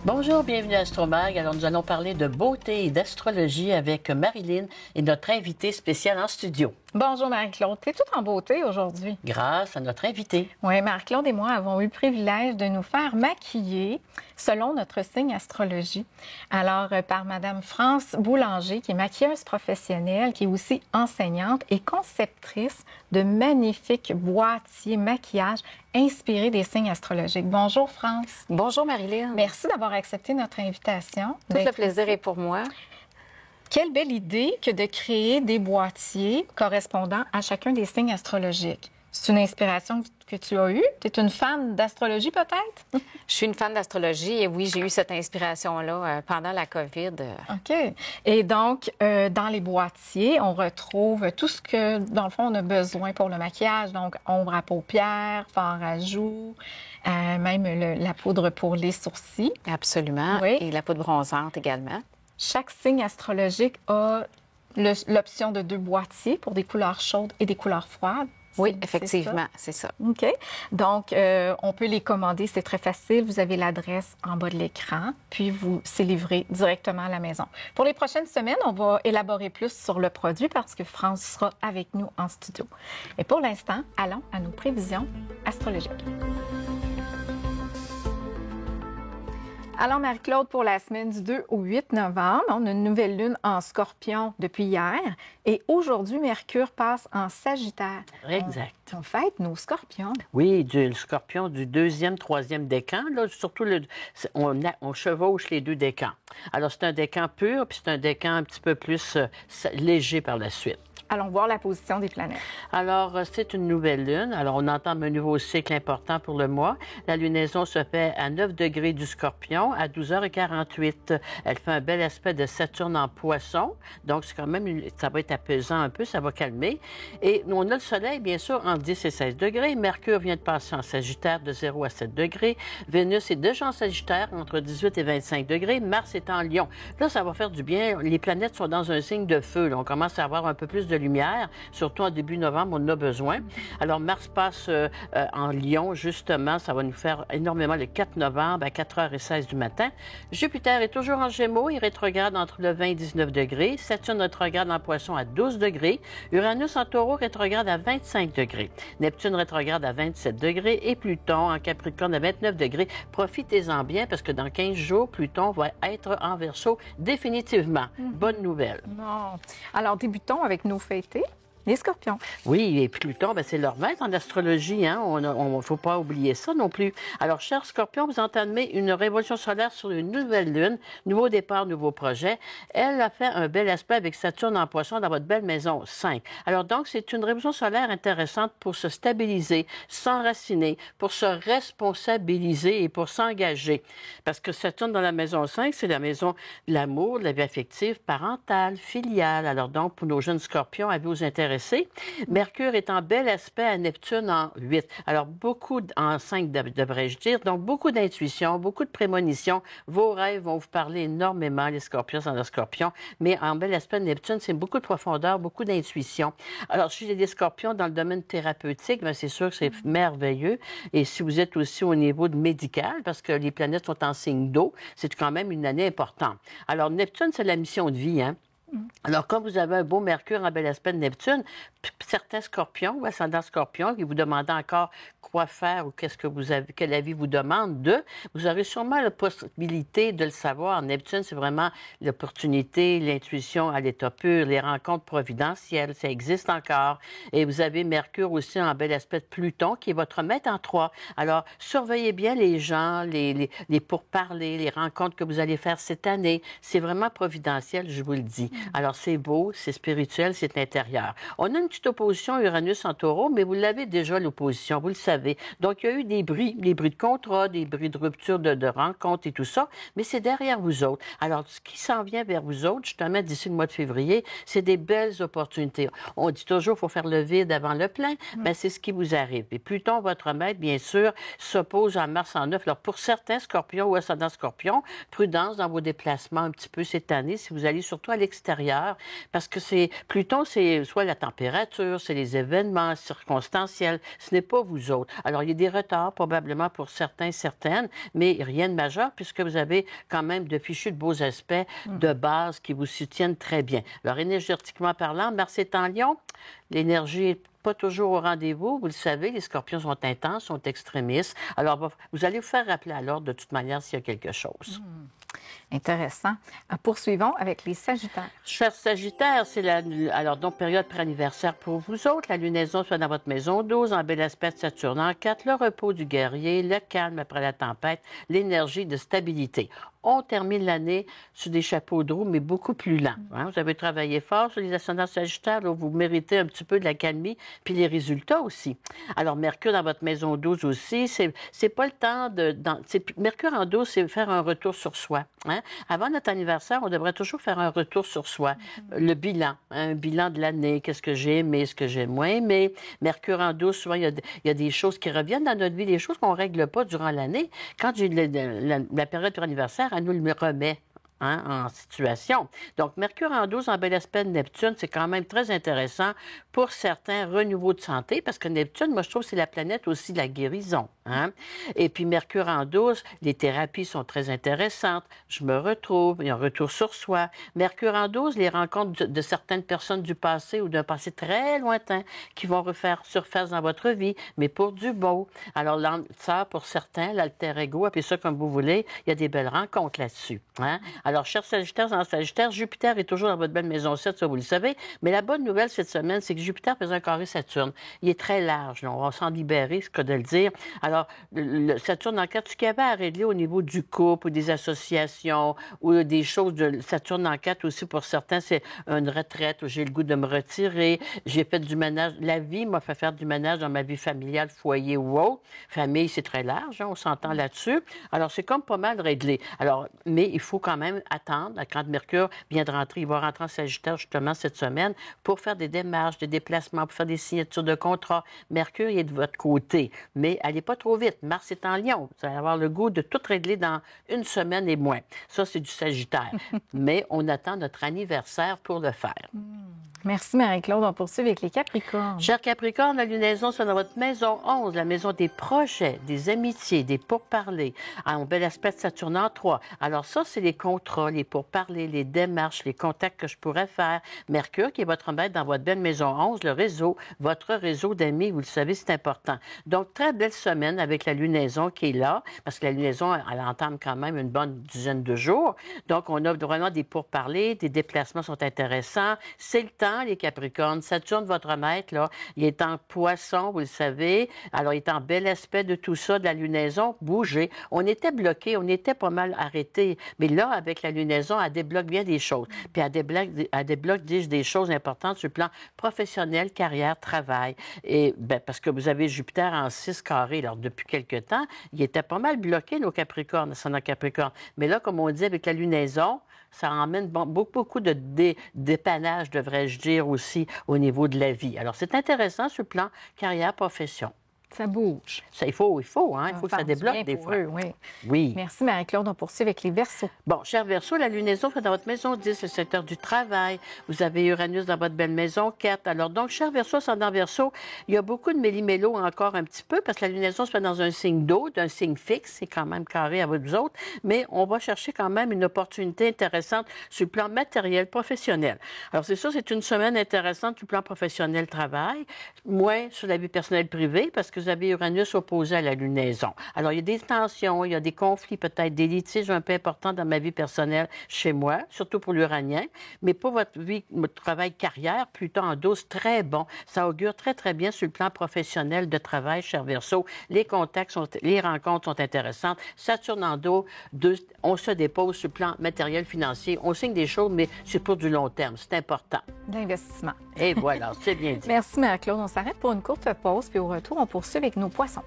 Bonjour, bienvenue à Astromag. Alors, nous allons parler de beauté et d'astrologie avec Marilyn et notre invitée spéciale en studio. Bonjour Marie-Claude, t'es toute en beauté aujourd'hui. Grâce à notre invitée. Oui, Marie-Claude et moi avons eu le privilège de nous faire maquiller selon notre signe astrologie. Alors, par Madame France Boulanger, qui est maquilleuse professionnelle, qui est aussi enseignante et conceptrice de magnifiques boîtiers maquillage inspirés des signes astrologiques. Bonjour France. Bonjour Marilyn. Merci d'avoir accepté notre invitation. Tout le plaisir est pour moi. Quelle belle idée que de créer des boîtiers correspondant à chacun des signes astrologiques. C'est une inspiration que tu as eue? Tu es une fan d'astrologie peut-être? Je suis une fan d'astrologie et oui, j'ai eu cette inspiration-là pendant la COVID. OK. Et donc, dans les boîtiers, on retrouve tout ce que, dans le fond, on a besoin pour le maquillage. Donc, ombre à paupières, fard à joues, même la poudre pour les sourcils. Absolument. Oui. Et la poudre bronzante également. Chaque signe astrologique a l'option de 2 boîtiers pour des couleurs chaudes et des couleurs froides. Oui, effectivement, c'est ça. OK. Donc, on peut les commander, c'est très facile. Vous avez l'adresse en bas de l'écran, puis c'est livré directement à la maison. Pour les prochaines semaines, on va élaborer plus sur le produit parce que France sera avec nous en studio. Et pour l'instant, allons à nos prévisions astrologiques. Alors, Marie-Claude, pour la semaine du 2 au 8 novembre, on a une nouvelle lune en Scorpion depuis hier. Et aujourd'hui, Mercure passe en Sagittaire. Exact. On fête nos Scorpions. Oui, le Scorpion du 2e, 3e décan. Là, surtout, on chevauche les 2 décans. Alors, c'est un décan pur, puis c'est un décan un petit peu plus léger par la suite. Allons voir la position des planètes. Alors, c'est une nouvelle lune. Alors, on entame un nouveau cycle important pour le mois. La lunaison se fait à 9 degrés du Scorpion à 12h48. Elle fait un bel aspect de Saturne en Poisson. Donc, c'est quand même, ça va être apaisant un peu, ça va calmer. Et on a le Soleil, bien sûr, entre 10 et 16 degrés. Mercure vient de passer en Sagittaire de 0 à 7 degrés. Vénus est déjà en Sagittaire entre 18 et 25 degrés. Mars est en Lion. Là, ça va faire du bien. Les planètes sont dans un signe de feu. Là. On commence à avoir un peu plus de lumière, surtout en début novembre, on en a besoin. Alors, Mars passe en Lion, justement, ça va nous faire énormément le 4 novembre à 4h16 du matin. Jupiter est toujours en Gémeaux, il rétrograde entre le 20 et 19 degrés. Saturne rétrograde en Poisson à 12 degrés. Uranus en Taureau rétrograde à 25 degrés. Neptune rétrograde à 27 degrés et Pluton en Capricorne à 29 degrés. Profitez-en bien parce que dans 15 jours, Pluton va être en Verseau définitivement. Bonne nouvelle. Bon. Alors, débutons avec nos fêtés. Les Scorpions. Oui, et Pluton, c'est leur maître en astrologie. Hein? On faut pas oublier ça non plus. Alors, chers Scorpions, vous entamez une révolution solaire sur une nouvelle lune. Nouveau départ, nouveau projet. Elle a fait un bel aspect avec Saturne en Poisson dans votre belle maison 5. Alors donc, c'est une révolution solaire intéressante pour se stabiliser, s'enraciner, pour se responsabiliser et pour s'engager. Parce que Saturne dans la maison 5, c'est la maison de l'amour, de la vie affective, parentale, filiale. Alors donc, pour nos jeunes Scorpions, à vous intéresser. Mercure est en bel aspect à Neptune en 8. Alors, beaucoup en 5, devrais-je dire. Donc, beaucoup d'intuition, beaucoup de prémonition. Vos rêves vont vous parler énormément, les Scorpions dans le Scorpion. Mais en bel aspect de Neptune, c'est beaucoup de profondeur, beaucoup d'intuition. Alors, si j'ai des Scorpions dans le domaine thérapeutique, c'est sûr que c'est merveilleux. Et si vous êtes aussi au niveau de médical, parce que les planètes sont en signe d'eau, c'est quand même une année importante. Alors, Neptune, c'est la mission de vie, hein? Alors, quand vous avez un beau Mercure en bel aspect de Neptune, certains Scorpions ou ascendants Scorpions qui vous demandent encore quoi faire ou qu'est-ce que vous avez, quel avis vous demande vous aurez sûrement la possibilité de le savoir. Neptune, c'est vraiment l'opportunité, l'intuition à l'état pur, les rencontres providentielles, ça existe encore. Et vous avez Mercure aussi en bel aspect de Pluton qui est votre maître en 3. Alors, surveillez bien les gens, les pourparlers, les rencontres que vous allez faire cette année. C'est vraiment providentiel, je vous le dis. Alors, c'est beau, c'est spirituel, c'est intérieur. On a une petite opposition Uranus en Taureau, mais vous l'avez déjà, l'opposition, vous le savez. Donc, il y a eu des bruits de contrat, des bruits de rupture de rencontres et tout ça, mais c'est derrière vous autres. Alors, ce qui s'en vient vers vous autres, justement, d'ici le mois de février, c'est des belles opportunités. On dit toujours qu'il faut faire le vide avant le plein, mais c'est ce qui vous arrive. Et Pluton, votre maître, bien sûr, s'oppose à Mars en 9. Alors, pour certains Scorpions ou ascendants Scorpions, prudence dans vos déplacements un petit peu cette année, si vous allez surtout à l'extérieur. l'extérieur, parce que Pluton, c'est soit la température, c'est les événements circonstanciels, ce n'est pas vous autres. Alors, il y a des retards probablement pour certains, certaines, mais rien de majeur puisque vous avez quand même de fichus de beaux aspects de base qui vous soutiennent très bien. Alors, énergétiquement parlant, Mars est en Lion, l'énergie est pas toujours au rendez-vous. Vous le savez, les scorpions sont intenses, sont extrémistes. Alors, vous allez vous faire rappeler à l'ordre de toute manière s'il y a quelque chose. Intéressant. Poursuivons avec les Sagittaires. Chers Sagittaires, alors donc période pré-anniversaire pour vous autres. La lunaison soit dans votre maison 12, en bel aspect de Saturne en 4, le repos du guerrier, le calme après la tempête, l'énergie de stabilité. On termine l'année sur des chapeaux de roue, mais beaucoup plus lents. Hein? Vous avez travaillé fort sur les ascendants Sagittaires, là, vous méritez un petit peu de la calmie, puis les résultats aussi. Alors, Mercure dans votre maison 12 aussi, c'est pas le temps Mercure en 12, c'est faire un retour sur soi. Hein? Avant notre anniversaire, on devrait toujours faire un retour sur soi. Le bilan, hein, un bilan de l'année, qu'est-ce que j'ai aimé, ce que j'ai moins aimé. Mercure en 12, souvent, il y a des choses qui reviennent dans notre vie, des choses qu'on ne règle pas durant l'année. Quand j'ai la période pour anniversaire, elle nous le remet. Hein, en situation. Donc, Mercure en 12 en bel aspect de Neptune, c'est quand même très intéressant pour certains renouveaux de santé, parce que Neptune, moi, je trouve que c'est la planète aussi de la guérison. Hein? Et puis, Mercure en 12, les thérapies sont très intéressantes. Je me retrouve, il y a un retour sur soi. Mercure en 12, les rencontres de certaines personnes du passé ou d'un passé très lointain qui vont refaire surface dans votre vie, mais pour du beau. Alors, ça, pour certains, l'alter ego, appelez ça comme vous voulez, il y a des belles rencontres là-dessus. Hein? Alors, chers Sagittaires, dans Sagittaire, Jupiter est toujours dans votre belle maison 7, ça vous le savez. Mais la bonne nouvelle cette semaine, c'est que Jupiter faisait un carré Saturne. Il est très large, là. On va s'en libérer, c'est que de le dire. Alors, le Saturne en 4, ce qu'il y avait à régler au niveau du couple, ou des associations, ou des choses de Saturne en 4 aussi, pour certains, c'est une retraite où j'ai le goût de me retirer. J'ai fait du ménage. La vie m'a fait faire du ménage dans ma vie familiale, foyer ou autre. Famille, c'est très large, hein, on s'entend là-dessus. Alors, c'est comme pas mal réglé. Alors, mais il faut quand même attendre quand Mercure vient de rentrer. Il va rentrer en Sagittaire justement cette semaine pour faire des démarches, des déplacements, pour faire des signatures de contrats. Mercure il est de votre côté, mais allez pas trop vite. Mars est en Lion. Vous allez avoir le goût de tout régler dans une semaine et moins. Ça, c'est du Sagittaire. Mais on attend notre anniversaire pour le faire. Merci Marie-Claude. On poursuit avec les Capricornes. Chers Capricornes, la lunaison soit dans votre maison 11, la maison des projets, des amitiés, des pourparlers. Un bel aspect de Saturne en 3. Alors ça, c'est les contrats, les pourparlers, les démarches, les contacts que je pourrais faire. Mercure, qui est votre maître dans votre belle maison 11, le réseau, votre réseau d'amis, vous le savez, c'est important. Donc, très belle semaine avec la lunaison qui est là, parce que la lunaison, elle entame quand même une bonne dizaine de jours. Donc, on a vraiment des pourparlers, des déplacements sont intéressants. C'est le temps, les Capricornes. Saturne, votre maître, là, il est en poisson, vous le savez. Alors, il est en bel aspect de tout ça, de la lunaison, bouger. On était bloqués, on était pas mal arrêtés. Mais là, avec la lunaison, elle débloque bien des choses. Puis elle débloque des choses importantes sur le plan professionnel, carrière, travail. Et parce que vous avez Jupiter en 6 carrés. Alors, depuis quelque temps, il était pas mal bloqué, nos Capricornes, ascendant Capricorne. Mais là, comme on dit, avec la lunaison, ça emmène beaucoup de dépannage, devrais-je dire, aussi au niveau de la vie. Alors, c'est intéressant sur le plan carrière, profession. Ça bouge. Ça, il faut, hein? Il faut que ça débloque des fois. Eux, oui. Oui. Merci Marie-Claude. On poursuit avec les Verseaux. Bon, cher Verseau, la lunaison fait dans votre maison 10, le secteur du travail. Vous avez Uranus dans votre belle maison 4. Alors donc, cher Verseau, ascendant Verseau, il y a beaucoup de méli-mélo encore un petit peu parce que la lunaison se fait dans un signe d'eau, d'un signe fixe. C'est quand même carré à vous autres. Mais on va chercher quand même une opportunité intéressante sur le plan matériel, professionnel. Alors c'est ça, c'est une semaine intéressante sur le plan professionnel, travail. Moins sur la vie personnelle privée parce que vous avez Uranus opposé à la lunaison. Alors, il y a des tensions, il y a des conflits, peut-être des litiges un peu importants dans ma vie personnelle chez moi, surtout pour l'uranien, mais pour votre vie, votre travail carrière, plutôt en 12, très bon. Ça augure très, très bien sur le plan professionnel de travail, cher Verseau. Les rencontres sont intéressantes. Saturne en 2, on se dépose sur le plan matériel, financier. On signe des choses, mais c'est pour du long terme. C'est important. L'investissement. Et voilà, c'est bien dit. Merci Marie-Claude. On s'arrête pour une courte pause, puis au retour, on poursuit avec nos poissons.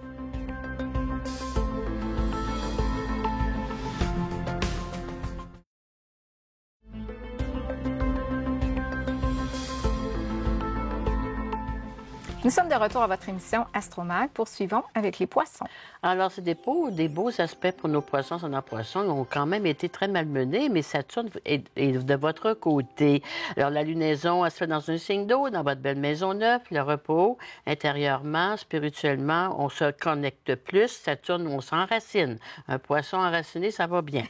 Nous sommes de retour à votre émission Astromag. Poursuivons avec les poissons. Alors, c'est des beaux aspects pour nos poissons. Nos poissons ont quand même été très malmenés, mais Saturne est de votre côté. Alors, la lunaison, elle se fait dans un signe d'eau, dans votre belle maison neuve, le repos, intérieurement, spirituellement, on se connecte plus. Saturne, on s'enracine. Un poisson enraciné, ça va bien.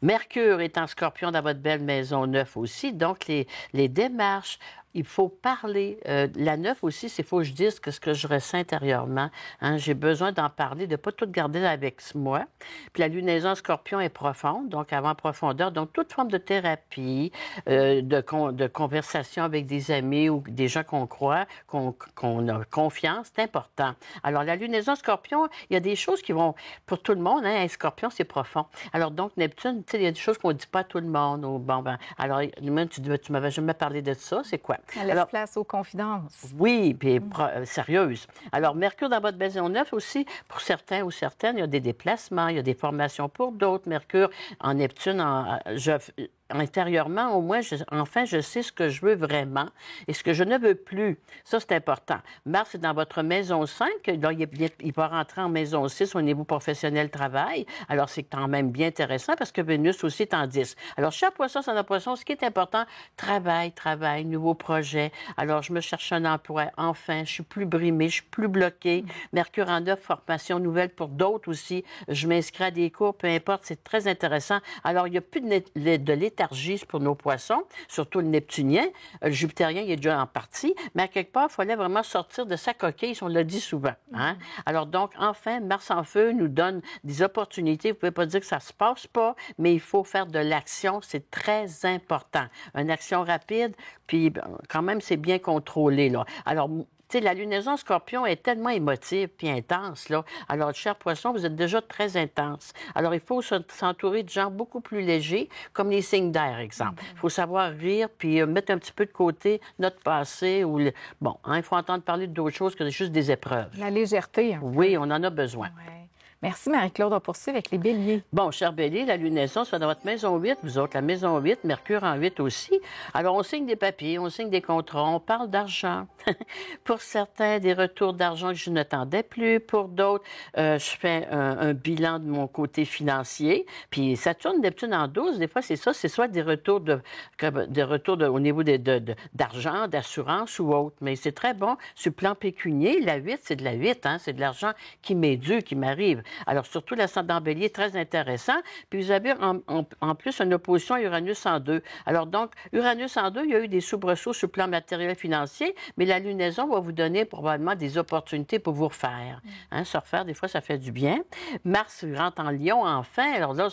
Mercure est en Scorpion dans votre belle maison neuve aussi, donc les démarches. Il faut parler. La neuf aussi, c'est faut que je dise ce que je ressens intérieurement. Hein. J'ai besoin d'en parler, de ne pas tout garder avec moi. Puis la lunaison Scorpion est profonde, donc avant profondeur. Donc, toute forme de thérapie, de conversation avec des amis ou des gens qu'on croit, qu'on a confiance, c'est important. Alors, la lunaison Scorpion, il y a des choses qui vont... Pour tout le monde, hein, un Scorpion, c'est profond. Alors, donc, Neptune, tu sais, il y a des choses qu'on ne dit pas à tout le monde. Ou, bon, ben, alors, même, tu m'avais jamais parlé de ça, c'est quoi? Elle laisse place aux confidences. Oui, puis sérieuse. Alors, Mercure dans votre maison neuve aussi, pour certains ou certaines, il y a des déplacements, il y a des formations pour d'autres. Mercure en Neptune, intérieurement, au moins, enfin, je sais ce que je veux vraiment et ce que je ne veux plus. Ça, c'est important. Mars est dans votre maison 5. Là, il va rentrer en maison 6 au niveau professionnel travail. Alors, c'est quand même bien intéressant parce que Vénus aussi est en 10. Alors, chaque poisson, c'est un poisson. Ce qui est important, travail, nouveau projet. Alors, je me cherche un emploi. Enfin, je suis plus brimée, je suis plus bloquée. Mercure en 9, formation nouvelle pour d'autres aussi. Je m'inscris à des cours, peu importe, c'est très intéressant. Alors, il n'y a plus de léthargie pour nos poissons, surtout le neptunien. Le jupitérien, il est déjà en partie, mais à quelque part, il fallait vraiment sortir de sa coquille, on l'a dit souvent. Hein? Alors donc, enfin, Mars en feu nous donne des opportunités. Vous ne pouvez pas dire que ça ne se passe pas, mais il faut faire de l'action. C'est très important. Une action rapide, puis quand même, c'est bien contrôlé, là. Alors, tu sais, la lunaison Scorpion est tellement émotive puis intense, là. Alors, cher poisson, vous êtes déjà très intense. Alors, il faut s'entourer de gens beaucoup plus légers, comme les signes d'air, exemple. Il faut savoir rire puis mettre un petit peu de côté notre passé ou... Bon, hein, il faut entendre parler d'autres choses que juste des épreuves. La légèreté. Oui, on en a besoin. Ouais. Merci, Marie-Claude. On poursuit avec les béliers. Bon, cher bélier, la lunaison, c'est dans votre maison 8. Vous autres, la maison 8, Mercure en 8 aussi. Alors, on signe des papiers, on signe des contrats, on parle d'argent. Pour certains, des retours d'argent que je n'attendais plus. Pour d'autres, je fais un bilan de mon côté financier. Puis Saturne, Neptune en 12, des fois, c'est ça. C'est soit des retours au niveau d'argent, d'assurance ou autre. Mais c'est très bon. Sur le plan pécunier, la 8, c'est de la 8. Hein? C'est de l'argent qui m'est dû, qui m'arrive. Alors, surtout, l'ascendant bélier, très intéressant. Puis, vous avez en plus une opposition à Uranus en 2. Alors, donc, Uranus en 2, il y a eu des soubresauts sur le plan matériel financier, mais la lunaison va vous donner probablement des opportunités pour vous refaire. Hein, se refaire, des fois, ça fait du bien. Mars rentre en Lion, enfin. Alors là,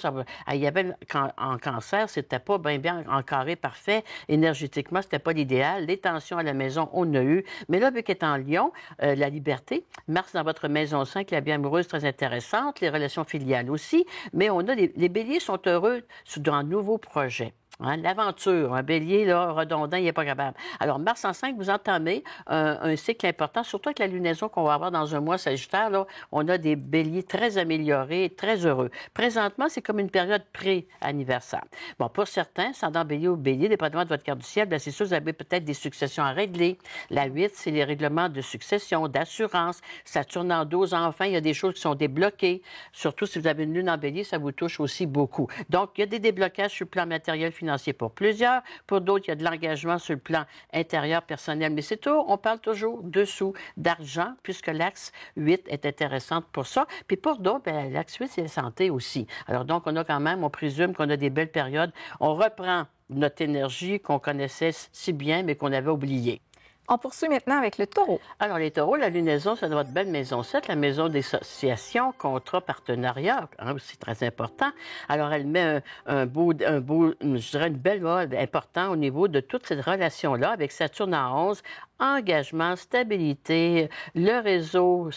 il y avait en Cancer, c'était pas bien en carré parfait. Énergétiquement, c'était pas l'idéal. Les tensions à la maison, on a eu. Mais là, vu qu'il est en Lion, la liberté, Mars dans votre maison 5, la vie amoureuse, très intéressante. Les relations filiales aussi, mais on a les béliers sont heureux dans un nouveau projet. Hein, l'aventure, un bélier là, redondant, il n'est pas capable. Alors, Mars en 5, vous entamez un cycle important, surtout avec la lunaison qu'on va avoir dans un mois Sagittaire. Là, on a des béliers très améliorés, très heureux. Présentement, c'est comme une période pré-anniversaire. Bon, pour certains, ascendant bélier ou bélier, dépendamment de votre carte du ciel, bien, c'est sûr, vous avez peut-être des successions à régler. La 8, c'est les règlements de succession, d'assurance. Saturne en 12, enfin, il y a des choses qui sont débloquées. Surtout si vous avez une lune en bélier, ça vous touche aussi beaucoup. Donc, il y a des déblocages sur le plan matériel, financier pour plusieurs. Pour d'autres, il y a de l'engagement sur le plan intérieur, personnel. Mais c'est tout. On parle toujours dessous d'argent, puisque l'axe 8 est intéressante pour ça. Puis pour d'autres, bien, l'axe 8, c'est la santé aussi. Alors donc, on a quand même, on présume qu'on a des belles périodes. On reprend notre énergie qu'on connaissait si bien, mais qu'on avait oubliée. On poursuit maintenant avec le taureau. Alors, les taureaux, la lunaison, c'est votre belle maison 7, la maison d'association, contrat, partenariat, hein, aussi très important. Alors, elle met un beau, je dirais, une belle voie importante au niveau de toute cette relation-là avec Saturne en 11, engagement, stabilité, le réseau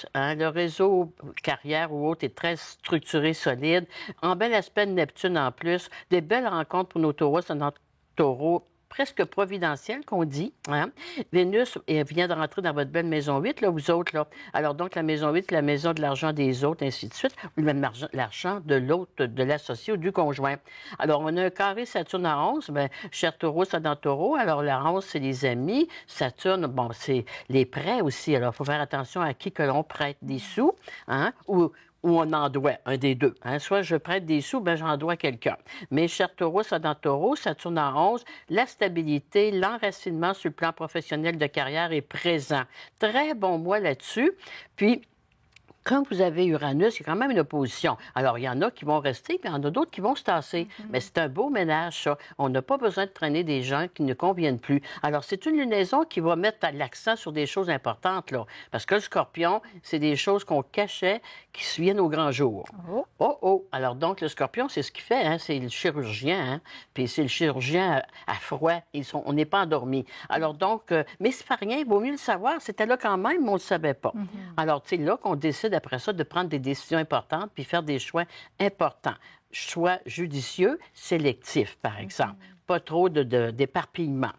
carrière ou autre est très structuré, solide. En bel aspect de Neptune en plus, des belles rencontres pour nos taureaux, c'est notre taureau presque providentielle qu'on dit. Hein? Vénus vient de rentrer dans votre belle maison 8, là, vous autres. Là. Alors donc, la maison 8, c'est la maison de l'argent des autres, ainsi de suite, ou même l'argent de l'autre, de l'associé ou du conjoint. Alors, on a un carré Saturne à 11. Bien, cher Taureau, c'est dans Taureau. Alors, la 11, c'est les amis. Saturne, bon, c'est les prêts aussi. Alors, il faut faire attention à qui que l'on prête des sous, hein, ou on en doit, un des deux. Hein. Soit je prête des sous, ben j'en dois quelqu'un. Mais cher Taureau, ça dans Taureau, Saturne en 11, la stabilité, l'enracinement sur le plan professionnel de carrière est présent. Très bon mois là-dessus. Puis, quand vous avez Uranus, il y a quand même une opposition. Alors, il y en a qui vont rester, puis il y en a d'autres qui vont se tasser. Mais c'est un beau ménage, ça. On n'a pas besoin de traîner des gens qui ne conviennent plus. Alors, c'est une lunaison qui va mettre l'accent sur des choses importantes, là. Parce que le Scorpion, c'est des choses qu'on cachait qui se viennent au grand jour. Oh. Oh! Alors, donc, le Scorpion, c'est ce qu'il fait, hein? C'est le chirurgien, hein? Puis c'est le chirurgien à froid. On n'est pas endormi. Alors, donc, mais c'est pas rien, il vaut mieux le savoir. C'était là quand même, mais on ne le savait pas. Alors, tu sais, là qu'on décide après ça de prendre des décisions importantes puis faire des choix importants. Choix judicieux, sélectifs, par exemple. Pas trop d'éparpillement.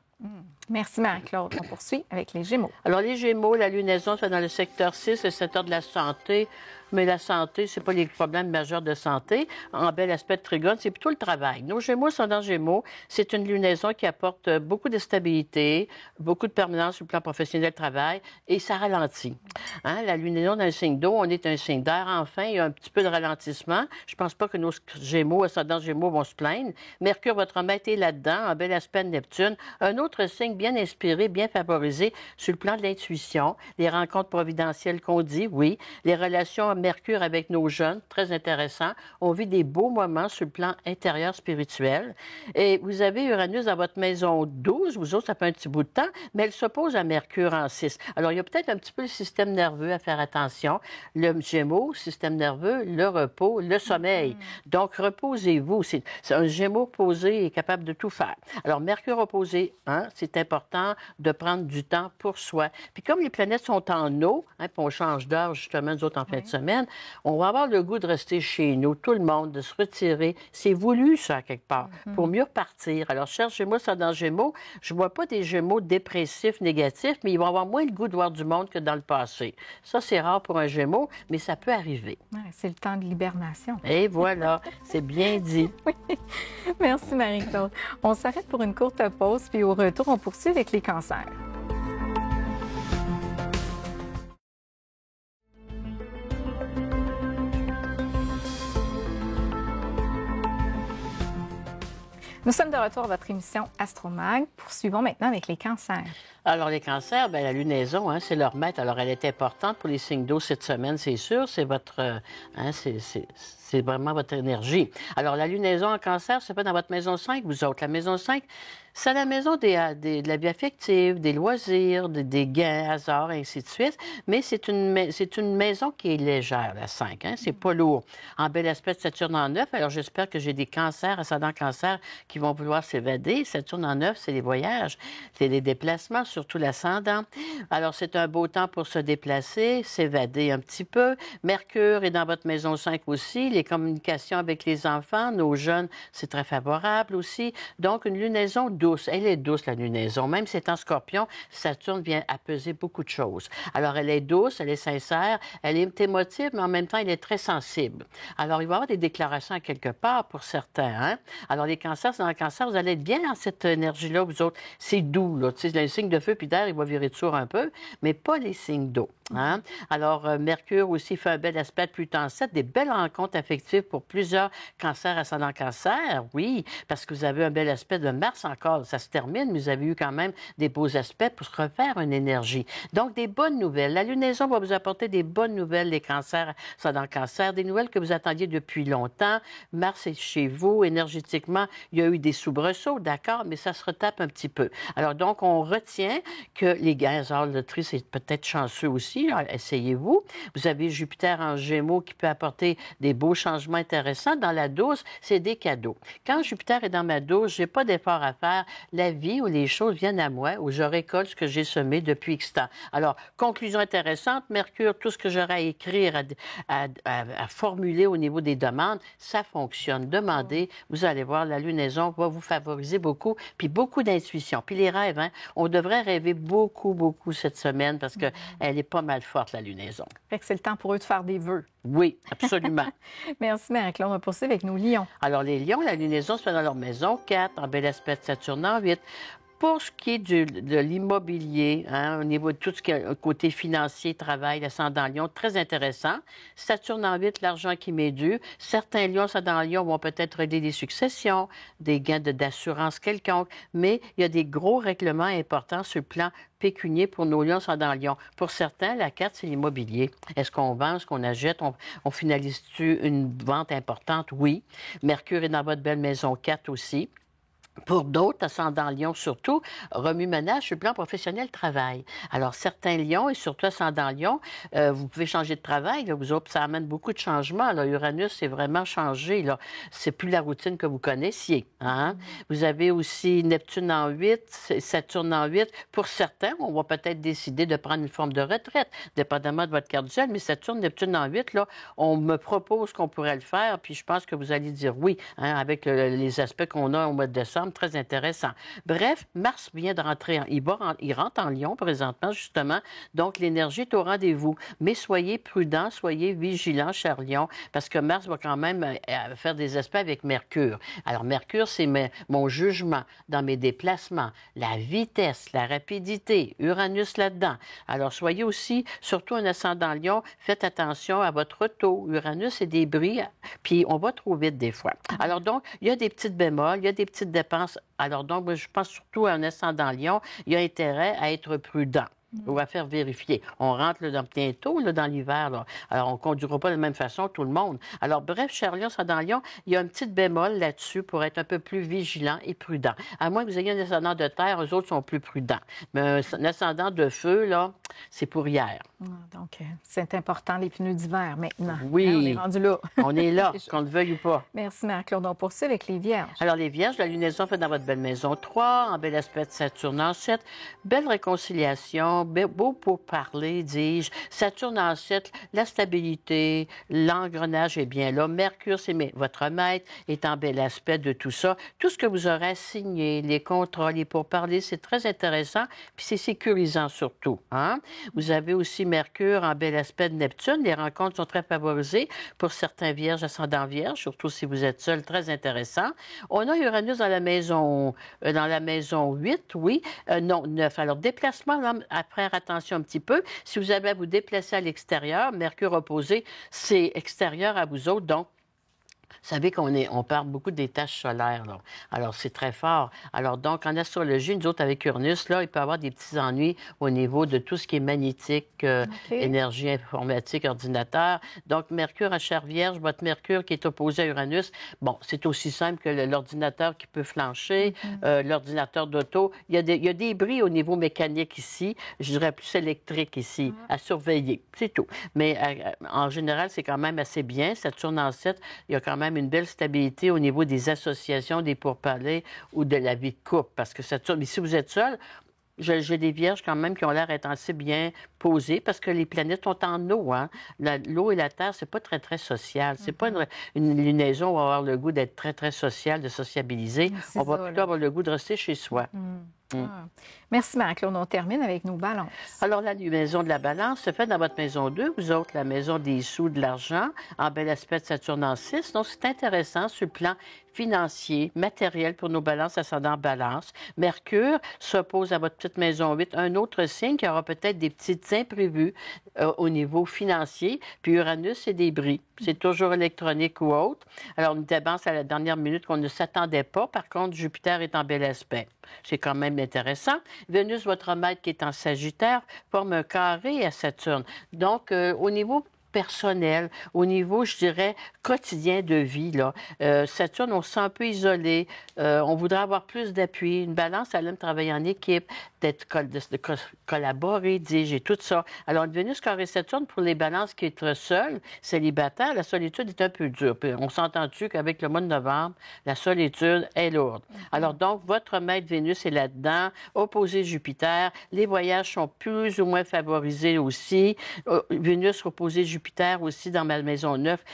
Merci, Marie-Claude. On poursuit avec les Gémeaux. Alors, les Gémeaux, la lunaison, c'est dans le secteur 6, le secteur de la santé. Mais la santé, c'est pas les problèmes majeurs de santé. En bel aspect de trigone, c'est plutôt le travail. Nos Gémeaux sont dans Gémeaux. C'est une lunaison qui apporte beaucoup de stabilité, beaucoup de permanence sur le plan professionnel de travail, et ça ralentit. Hein? La lunaison dans le signe d'eau, on est un signe d'air. Enfin, il y a un petit peu de ralentissement. Je pense pas que nos Gémeaux, ascendants Gémeaux, vont se plaindre. Mercure, votre maître, est là-dedans, en bel aspect de Neptune. Un autre signe bien inspiré, bien favorisé sur le plan de l'intuition, les rencontres providentielles qu'on dit, oui, les relations Mercure avec nos jeunes, très intéressant. On vit des beaux moments sur le plan intérieur spirituel. Et vous avez Uranus dans votre maison 12, vous autres, ça fait un petit bout de temps, mais elle s'oppose à Mercure en 6. Alors, il y a peut-être un petit peu le système nerveux à faire attention. Le Gémeaux, système nerveux, le repos, le sommeil. Donc, reposez-vous. C'est un Gémeaux posé et capable de tout faire. Alors, Mercure opposé, hein, c'est important de prendre du temps pour soi. Puis, comme les planètes sont en eau, hein, puis on change d'heure, justement, nous autres, en fin de semaine, on va avoir le goût de rester chez nous, tout le monde, de se retirer. C'est voulu, ça, quelque part, pour mieux repartir. Alors, cher Gémeaux, ça dans Gémeaux, je vois pas des Gémeaux dépressifs, négatifs, mais ils vont avoir moins le goût de voir du monde que dans le passé. Ça, c'est rare pour un Gémeaux, mais ça peut arriver. Ouais, c'est le temps de l'hibernation. Et voilà, c'est bien dit. Oui. Merci, Marie-Claude. On s'arrête pour une courte pause, puis au retour, on poursuit avec les cancers. Nous sommes de retour à votre émission Astromag. Poursuivons maintenant avec les cancers. Alors, les cancers, bien, la lunaison, hein, c'est leur maître. Alors, elle est importante pour les signes d'eau cette semaine, c'est sûr. C'est votre... hein, c'est vraiment votre énergie. Alors, la lunaison en cancer, c'est pas dans votre maison 5, vous autres. La maison 5, c'est la maison de la vie affective, des loisirs, des gains, hasards, ainsi de suite. Mais c'est une maison qui est légère, la 5. Hein? C'est pas lourd. En bel aspect de Saturne en 9, alors j'espère que j'ai des cancers, ascendants cancer, qui vont vouloir s'évader. Saturne en 9, c'est les voyages, c'est les déplacements, surtout l'ascendant. Alors, c'est un beau temps pour se déplacer, s'évader un petit peu. Mercure est dans votre maison 5 aussi. Les communications avec les enfants, nos jeunes, c'est très favorable aussi. Donc, une lunaison douce. Elle est douce, la lunaison. Même si c'est en Scorpion, Saturne vient apaiser beaucoup de choses. Alors, elle est douce, elle est sincère, elle est émotive, mais en même temps, elle est très sensible. Alors, il va y avoir des déclarations à quelque part pour certains. Hein? Alors, les cancers, c'est dans le cancer, vous allez être bien dans cette énergie-là, vous autres. C'est doux, là. Tu sais, le signe de feu puis d'air, il va virer de sourd un peu, mais pas les signes d'eau. Hein? Alors, Mercure aussi fait un bel aspect de Pluton 7, des belles rencontres affectives pour plusieurs cancers, ascendants cancer, oui, parce que vous avez un bel aspect de Mars encore. Ça se termine, mais vous avez eu quand même des beaux aspects pour se refaire une énergie. Donc, des bonnes nouvelles. La lunaison va vous apporter des bonnes nouvelles, les cancers, ascendants cancer, des nouvelles que vous attendiez depuis longtemps. Mars est chez vous, énergétiquement, il y a eu des soubresauts, d'accord, mais ça se retape un petit peu. Alors, donc, on retient que les gaz hors loterie, c'est peut-être chanceux aussi. Alors, essayez-vous. Vous avez Jupiter en Gémeaux qui peut apporter des beaux changement intéressant. Dans la 12, c'est des cadeaux. Quand Jupiter est dans ma 12, je n'ai pas d'effort à faire. La vie ou les choses viennent à moi, où je récolte ce que j'ai semé depuis X temps. Alors, conclusion intéressante, Mercure, tout ce que j'aurai à écrire, à formuler au niveau des demandes, ça fonctionne. Demandez, vous allez voir, la lunaison va vous favoriser beaucoup, puis beaucoup d'intuition. Puis les rêves, hein, on devrait rêver beaucoup, beaucoup cette semaine parce qu'elle est pas mal forte, la lunaison. Fait que c'est le temps pour eux de faire des vœux. Oui, absolument. Merci, Marie-Claude. On va poursuivre avec nos lions. Alors, les lions, la lunaison se fait dans leur maison 4, en bel aspect de Saturne en 8. Pour ce qui est de l'immobilier, hein, au niveau de tout ce qui est côté financier, travail, l'ascendant lion, très intéressant. Saturne en 8, l'argent qui m'est dû. Certains lions, ascendant lion, vont peut-être régler des successions, des gains d'assurance quelconque, mais il y a des gros règlements importants sur le plan pécunier pour nos lions ascendant lion. Pour certains, la 4, c'est l'immobilier. Est-ce qu'on vend, est-ce qu'on achète? On finalise-tu une vente importante? Oui. Mercure est dans votre belle maison 4 aussi. Pour d'autres, ascendant lion surtout, remue-ménage sur le plan professionnel travail. Alors, certains lions, et surtout ascendant lion, vous pouvez changer de travail. Là, vous autres, ça amène beaucoup de changements. Là. Uranus, c'est vraiment changé. Là. C'est plus la routine que vous connaissiez. Hein? Vous avez aussi Neptune en 8, Saturne en 8. Pour certains, on va peut-être décider de prendre une forme de retraite, dépendamment de votre carte du ciel. Mais Saturne, Neptune en 8, là, on me propose qu'on pourrait le faire, puis je pense que vous allez dire oui, hein, avec les aspects qu'on a au mois de décembre. Très intéressant. Bref, Mars vient de rentrer. Il rentre en Lion présentement, justement. Donc, l'énergie est au rendez-vous. Mais soyez prudents, soyez vigilants, cher Lion, parce que Mars va quand même faire des aspects avec Mercure. Alors, Mercure, c'est mon jugement dans mes déplacements, la vitesse, la rapidité, Uranus là-dedans. Alors, soyez aussi, surtout un ascendant Lion, faites attention à votre auto. Uranus, c'est des bris, puis on va trop vite des fois. Alors, donc, il y a des petites bémols, il y a des petites dépenses. Alors, donc, moi, je pense surtout à un ascendant lion, il y a intérêt à être prudent. On va faire vérifier. On rentre là, bientôt là, dans l'hiver. Là. Alors, on ne conduira pas de la même façon tout le monde. Alors, bref, cher Lion, ascendant Lion, il y a une petite bémol là-dessus pour être un peu plus vigilant et prudent. À moins que vous ayez un ascendant de terre, eux autres sont plus prudents. Mais un ascendant de feu, là, c'est pour hier. Donc, c'est important, les pneus d'hiver maintenant. Oui. Hein, on est rendu là. On est là, qu'on le veuille ou pas. Merci, Marie-Claude. On poursuit avec les Vierges. Alors, les Vierges, la lunaison fait dans votre belle maison 3, en bel aspect de Saturne en 7. Belle réconciliation, beau pour parler, dis-je. Saturne en 7, la stabilité, l'engrenage est bien là. Mercure, c'est votre maître, est en bel aspect de tout ça. Tout ce que vous aurez à signer, les contrats, les pourparlers, c'est très intéressant, puis c'est sécurisant surtout. Hein? Vous avez aussi Mercure en bel aspect de Neptune. Les rencontres sont très favorisées pour certains Vierges, ascendants Vierges, surtout si vous êtes seul, très intéressant. On a Uranus dans la maison 8, oui. Non, 9. Alors, déplacement, là, à faire attention un petit peu. Si vous avez à vous déplacer à l'extérieur, Mercure opposé, c'est extérieur à vous autres, donc vous savez on parle beaucoup des tâches solaires, là. Alors, c'est très fort. Alors, donc, en astrologie, nous autres, avec Uranus, là, il peut y avoir des petits ennuis au niveau de tout ce qui est magnétique, énergie informatique, ordinateur. Donc, Mercure à Chère Vierge, votre Mercure qui est opposé à Uranus, bon, c'est aussi simple que l'ordinateur qui peut flancher, l'ordinateur d'auto. Il y a des bris au niveau mécanique ici, je dirais plus électrique ici, à surveiller. C'est tout. Mais en général, c'est quand même assez bien. Saturne en 7, il y a quand même une belle stabilité au niveau des associations, des pourparlers ou de la vie de couple. Parce que Saturne, mais si vous êtes seul, j'ai des vierges quand même qui ont l'air d'être assez bien posées parce que les planètes sont en eau. Hein? L'eau et la terre, c'est pas très, très social. C'est pas une lunaison où on va avoir le goût d'être très, très social, de sociabiliser. On va plutôt avoir le goût de rester chez soi. Merci, Marie-Claude. On termine avec nos balances. Alors, la maison de la balance se fait dans votre maison 2. Vous autres, la maison des sous, de l'argent, en bel aspect de Saturne en 6. Donc, c'est intéressant sur le plan financier, matériel pour nos balances ascendant balance. Mercure s'oppose à votre petite maison 8, un autre signe qui aura peut-être des petites imprévus au niveau financier. Puis Uranus, c'est des bris. C'est toujours électronique ou autre. Alors, une dépense à la dernière minute qu'on ne s'attendait pas. Par contre, Jupiter est en bel aspect. C'est quand même intéressant. Vénus, votre maître qui est en Sagittaire, forme un carré à Saturne. Donc, au niveau personnel, au niveau, je dirais, quotidien de vie. Là. Saturne, on se sent un peu isolé. On voudrait avoir plus d'appui. Une balance, elle aime travailler en équipe, de collaborer, dis-je, et tout ça. Alors, une Vénus carré Saturne, pour les balances qui être seuls, célibataires, la solitude est un peu dure. Puis on s'entend-tu qu'avec le mois de novembre, la solitude est lourde. Alors, donc, votre maître Vénus est là-dedans, opposé Jupiter. Les voyages sont plus ou moins favorisés aussi. Vénus opposé Jupiter aussi dans ma maison 9.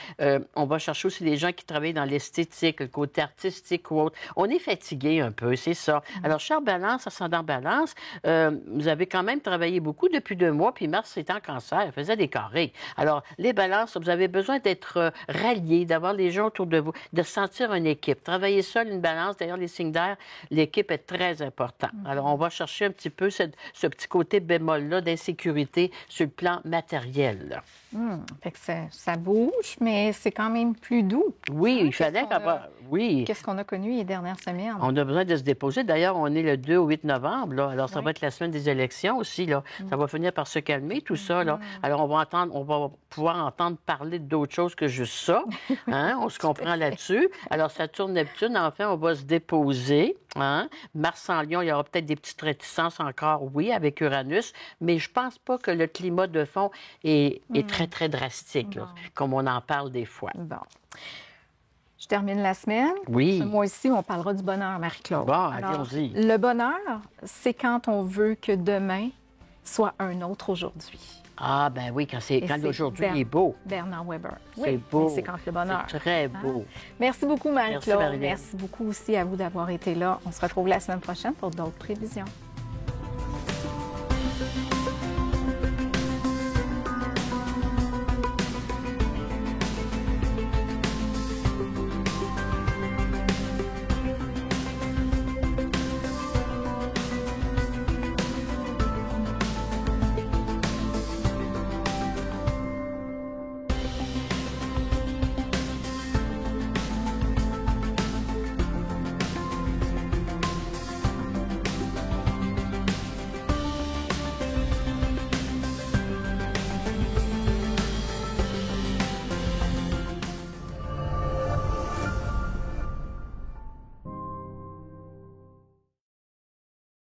On va chercher aussi les gens qui travaillent dans l'esthétique, le côté artistique ou autre. On est fatigué un peu, c'est ça. Alors, cher Balance, ascendant Balance, vous avez quand même travaillé beaucoup depuis 2 mois, puis Mars est en Cancer, elle faisait des carrés. Alors, les Balances, vous avez besoin d'être ralliés, d'avoir les gens autour de vous, de sentir une équipe. Travailler seul, une Balance, d'ailleurs, les signes d'air, l'équipe est très importante. Alors, on va chercher un petit peu ce petit côté bémol-là d'insécurité sur le plan matériel. Là. Fait que ça bouge, mais c'est quand même plus doux. Oui, il fallait qu'avoir... Oui. Qu'est-ce qu'on a connu les dernières semaines? On a besoin de se déposer. D'ailleurs, on est le 2 au 8 novembre. Là. Alors, ça va être la semaine des élections aussi. Là. Ça va finir par se calmer, tout ça. Là. Alors, on va pouvoir entendre parler d'autres choses que juste ça. Hein? On se comprend là-dessus. Alors, Saturne-Neptune, enfin, on va se déposer. Hein? Mars en Lion, il y aura peut-être des petites réticences encore, oui, avec Uranus, mais je pense pas que le climat de fond est très, très drastique, là, comme on en parle des fois. Bon. Je termine la semaine. Oui. Moi aussi, on parlera du bonheur, Marie-Claude. Bon, allons-y. Le bonheur, c'est quand on veut que demain soit un autre aujourd'hui. Ah, ben oui, quand aujourd'hui est beau. Bernard Weber. C'est beau. C'est quand le bonheur. C'est très beau. Merci beaucoup, Marie-Claude. Merci beaucoup aussi à vous d'avoir été là. On se retrouve la semaine prochaine pour d'autres prévisions.